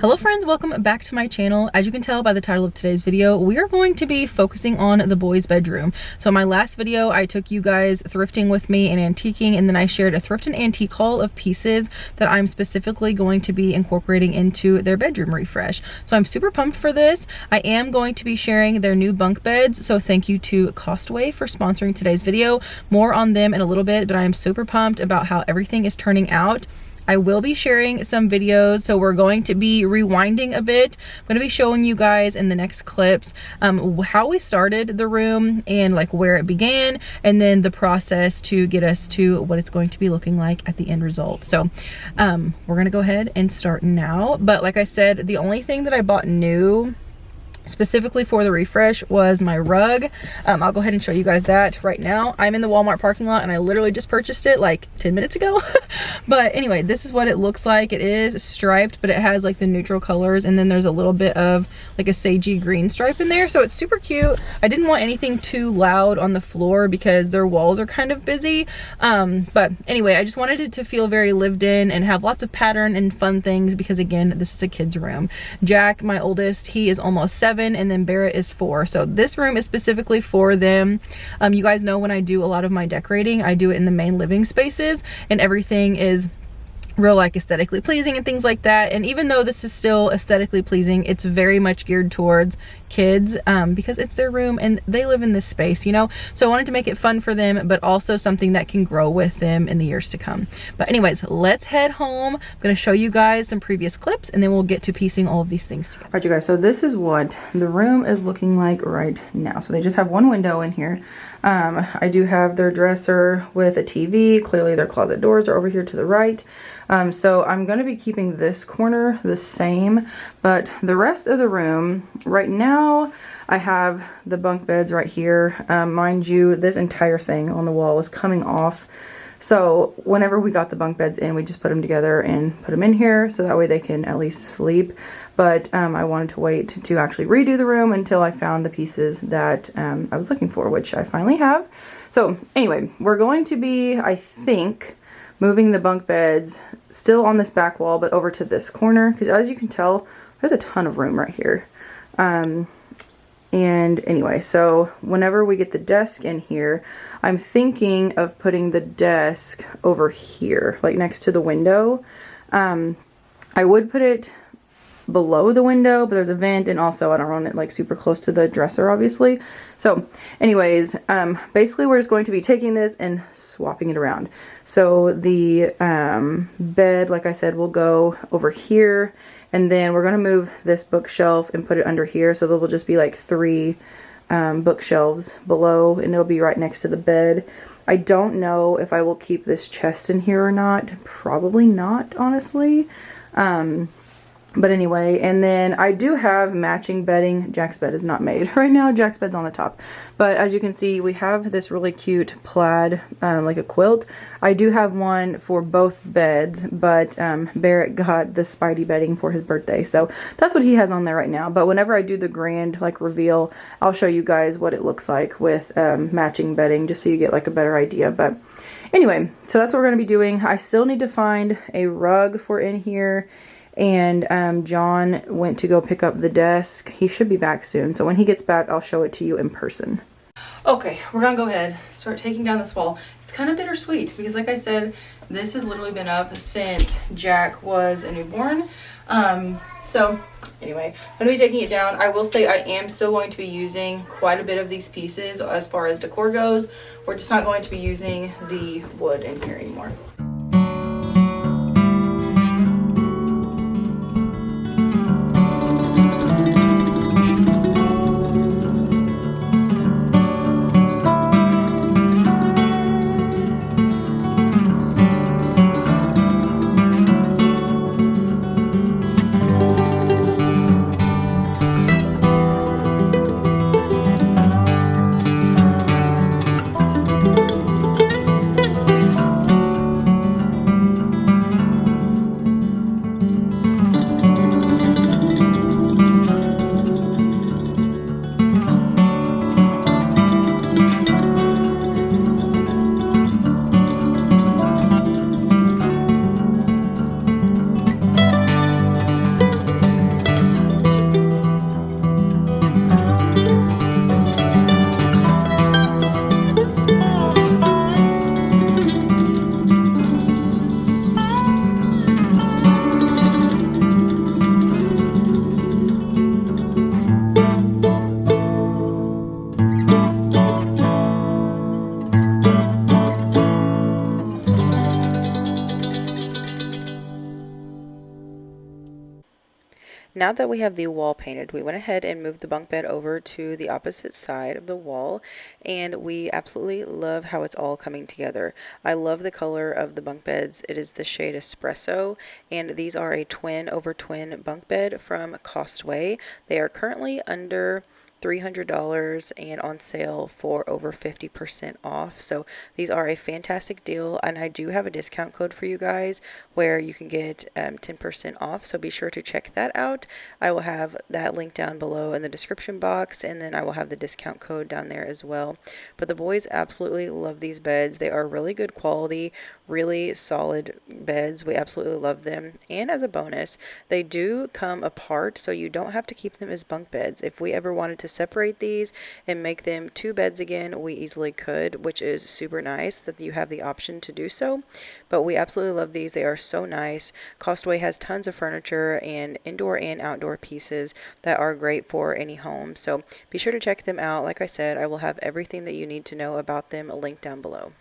Hello friends, welcome back to my channel. As you can tell by the title of today's video, we are going to be focusing on the boys' bedroom. So in my last video, I took you guys thrifting with me and antiquing, and then I shared a thrift and antique haul of pieces that I'm specifically going to be incorporating into their bedroom refresh. So I'm super pumped for this. I am going to be sharing their new bunk beds, so thank you to Costway for sponsoring today's video. More on them in a little bit, but I am super pumped about how everything is turning out. I will be sharing some videos, so we're going to be rewinding a bit. I'm going to be showing you guys in the next clips how we started the room and like where it began, and then the process to get us to what it's going to be looking like at the end result. So we're going to go ahead and start now. But like I said, the only thing that I bought new specifically for the refresh was my rug. I'll go ahead and show you guys that right now. I'm in the Walmart parking lot and I literally just purchased it like 10 minutes ago. But anyway, this is what it looks like. It is striped, but it has like the neutral colors, and then there's a little bit of like a sagey green stripe in there, so it's super cute. I didn't want anything too loud on the floor because their walls are kind of busy, but anyway, I just wanted it to feel very lived in and have lots of pattern and fun things because again, this is a kid's room. Jack, my oldest, he is almost 7, and then Barrett is 4. So this room is specifically for them. You guys know when I do a lot of my decorating, I do it in the main living spaces, and everything is real like aesthetically pleasing and things like that. And even though this is still aesthetically pleasing, it's very much geared towards kids because it's their room and they live in this space, you know. So I wanted to make it fun for them, but also something that can grow with them in the years to come. But anyways, let's head home. I'm going to show you guys some previous clips and then we'll get to piecing all of these things together. All right, you guys, so this is what the room is looking like right now. So they just have one window in here. I do have their dresser with a TV. Clearly their closet doors are over here to the right. So I'm going to be keeping this corner the same, but the rest of the room right now, I have the bunk beds right here. Mind you, this entire thing on the wall is coming off. So whenever we got the bunk beds in, we just put them together and put them in here so that way they can at least sleep. But I wanted to wait to actually redo the room until I found the pieces that I was looking for, which I finally have. So anyway, we're going to be, I think, moving the bunk beds still on this back wall, but over to this corner, because as you can tell, there's a ton of room right here. And anyway, so whenever we get the desk in here, I'm thinking of putting the desk over here, like next to the window. I would put it below the window, but there's a vent, and also I don't want it like super close to the dresser, obviously. So anyways, basically we're just going to be taking this and swapping it around. So the bed, like I said, will go over here, and then we're going to move this bookshelf and put it under here, so there will just be like 3 bookshelves below, and it'll be right next to the bed. I don't know if I will keep this chest in here or not. Probably not, honestly. But anyway, and then I do have matching bedding. Jack's bed is not made right now. Jack's bed's on the top. But as you can see, we have this really cute plaid, like a quilt. I do have one for both beds, but Barrett got the Spidey bedding for his birthday. So that's what he has on there right now. But whenever I do the grand like reveal, I'll show you guys what it looks like with matching bedding, just so you get like a better idea. But anyway, so that's what we're going to be doing. I still need to find a rug for in here. And John went to go pick up the desk. He should be back soon, so when he gets back, I'll show it to you in person. Okay, we're gonna go ahead, start taking down this wall. It's kind of bittersweet because like I said, this has literally been up since Jack was a newborn. So anyway, I'm gonna be taking it down. I will say I am still going to be using quite a bit of these pieces as far as decor goes. We're just not going to be using the wood in here anymore. Now that we have the wall painted, we went ahead and moved the bunk bed over to the opposite side of the wall, and we absolutely love how it's all coming together. I love the color of the bunk beds. It is the shade espresso, and these are a twin over twin bunk bed from Costway. They are currently under $300 and on sale for over 50% off. So these are a fantastic deal, and I do have a discount code for you guys where you can get 10% off. So be sure to check that out. I will have that link down below in the description box, and then I will have the discount code down there as well. But the boys absolutely love these beds. They are really good quality, really solid beds. We absolutely love them. And as a bonus, they do come apart, so you don't have to keep them as bunk beds. If we ever wanted to separate these and make them two beds again, we easily could, which is super nice that you have the option to do so. But we absolutely love these. They are so nice. Costway has tons of furniture and indoor and outdoor pieces that are great for any home. So be sure to check them out. Like I said, I will have everything that you need to know about them linked down below.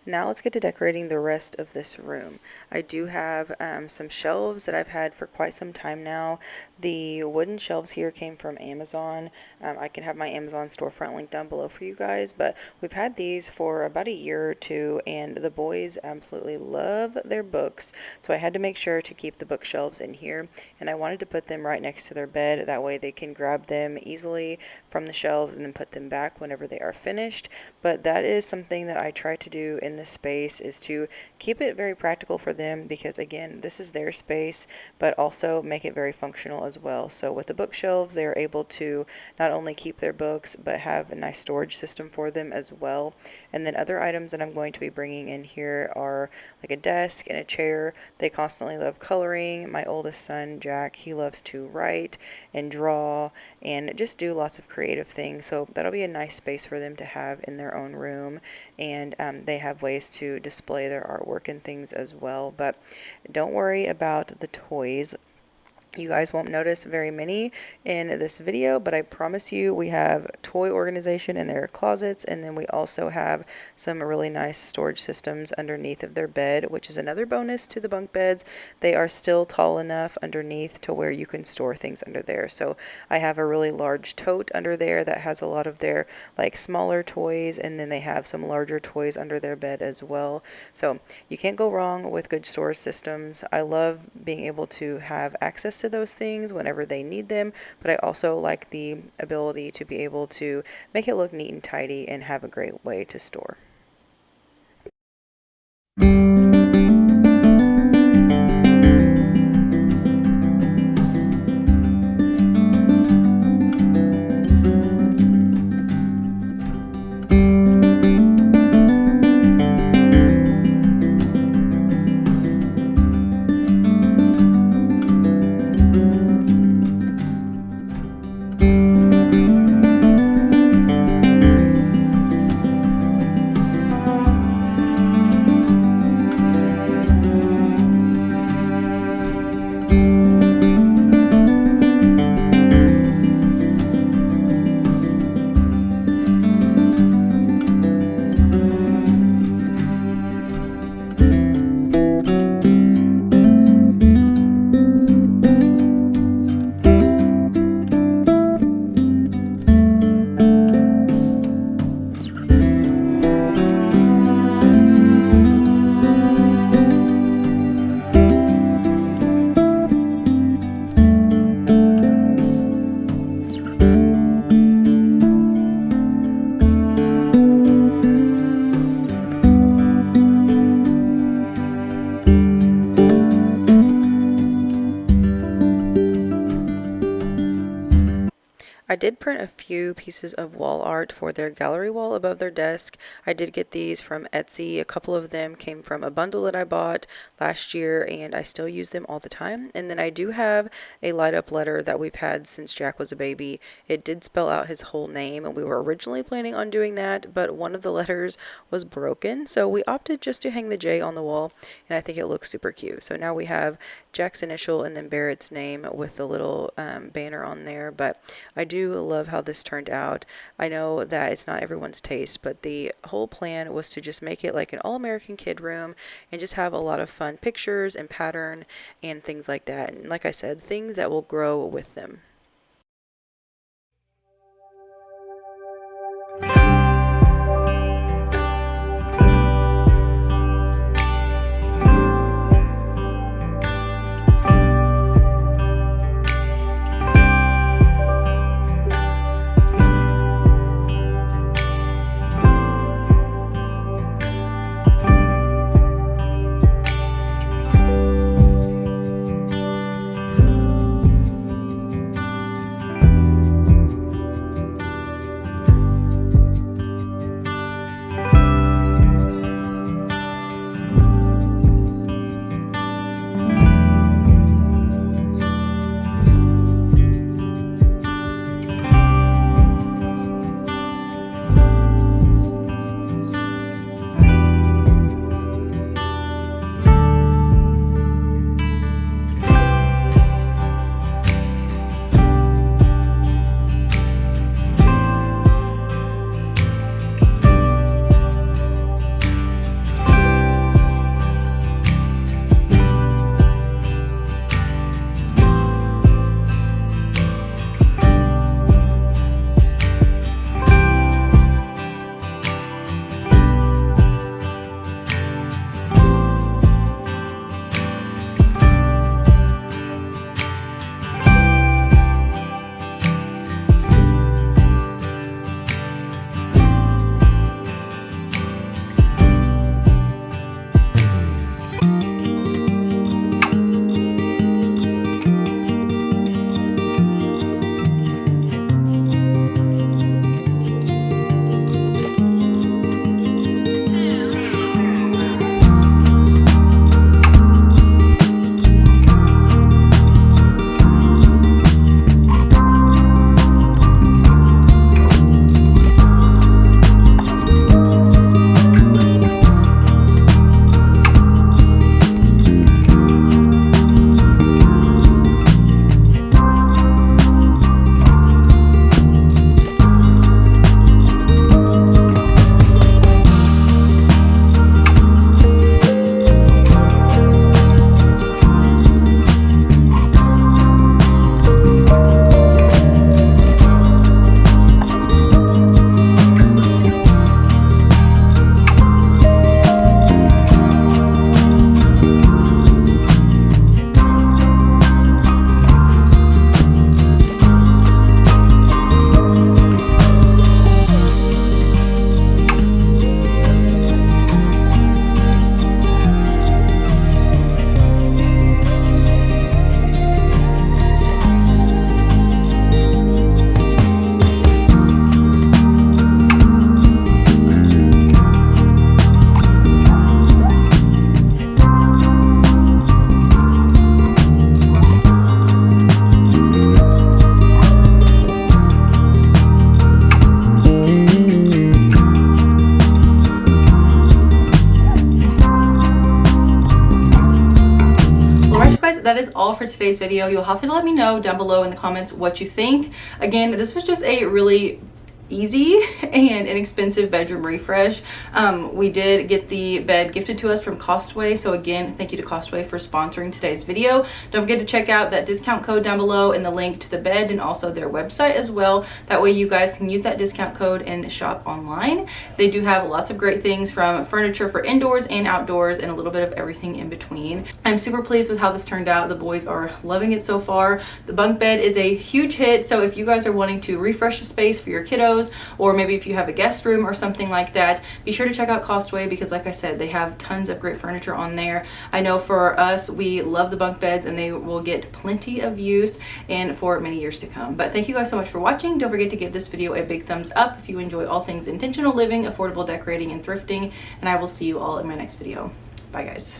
Now let's get to decorating the rest of this room. I do have some shelves that I've had for quite some time now. The wooden shelves here came from Amazon. I can have my Amazon storefront link down below for you guys, but we've had these for about a year or two, and the boys absolutely love their books, so I had to make sure to keep the bookshelves in here, and I wanted to put them right next to their bed. That way they can grab them easily from the shelves and then put them back whenever they are finished. But that is something that I try to do in this space, is to keep it very practical for them, because again, this is their space, but also make it very functional as well. So with the bookshelves, they are able to not only keep their books, but have a nice storage system for them as well. And then other items that I'm going to be bringing in here are like a desk and a chair. They constantly love coloring. My oldest son, Jack, he loves to write and draw and just do lots of creative things. So that'll be a nice space for them to have in their own room. And they have ways to display their artwork and things as well. But don't worry about the toys. You guys won't notice very many in this video, but I promise you we have toy organization in their closets, and then we also have some really nice storage systems underneath of their bed, which is another bonus to the bunk beds. They are still tall enough underneath to where you can store things under there. So I have a really large tote under there that has a lot of their like smaller toys, and then they have some larger toys under their bed as well. So you can't go wrong with good storage systems. I love being able to have access to those things whenever they need them, but I also like the ability to be able to make it look neat and tidy and have a great way to store. I did print a few pieces of wall art for their gallery wall above their desk. I did get these from Etsy. A couple of them came from a bundle that I bought last year, and I still use them all the time. And then I do have a light up letter that we've had since Jack was a baby. It did spell out his whole name, and we were originally planning on doing that, but one of the letters was broken, so we opted just to hang the J on the wall, and I think it looks super cute. So now we have Jack's initial and then Barrett's name with the little banner on there. But I do do love how this turned out. I know that it's not everyone's taste, but the whole plan was to just make it like an all-American kid room and just have a lot of fun pictures and pattern and things like that. And like I said, things that will grow with them. That is all for today's video. You'll have to let me know down below in the comments what you think. Again, this was just a really easy and inexpensive bedroom refresh. We did get the bed gifted to us from Costway, so again, thank you to Costway for sponsoring today's video. Don't forget to check out that discount code down below and the link to the bed and also their website as well. That way you guys can use that discount code and shop online. They do have lots of great things, from furniture for indoors and outdoors and a little bit of everything in between. I'm super pleased with how this turned out. The boys are loving it so far. The bunk bed is a huge hit, so if you guys are wanting to refresh the space for your kiddos, or maybe if you have a guest room or something like that, be sure to check out Costway, because like I said, they have tons of great furniture on there. I know for us, we love the bunk beds and they will get plenty of use and for many years to come. But thank you guys so much for watching. Don't forget to give this video a big thumbs up if you enjoy all things intentional living, affordable decorating, and thrifting, and I will see you all in my next video. Bye guys.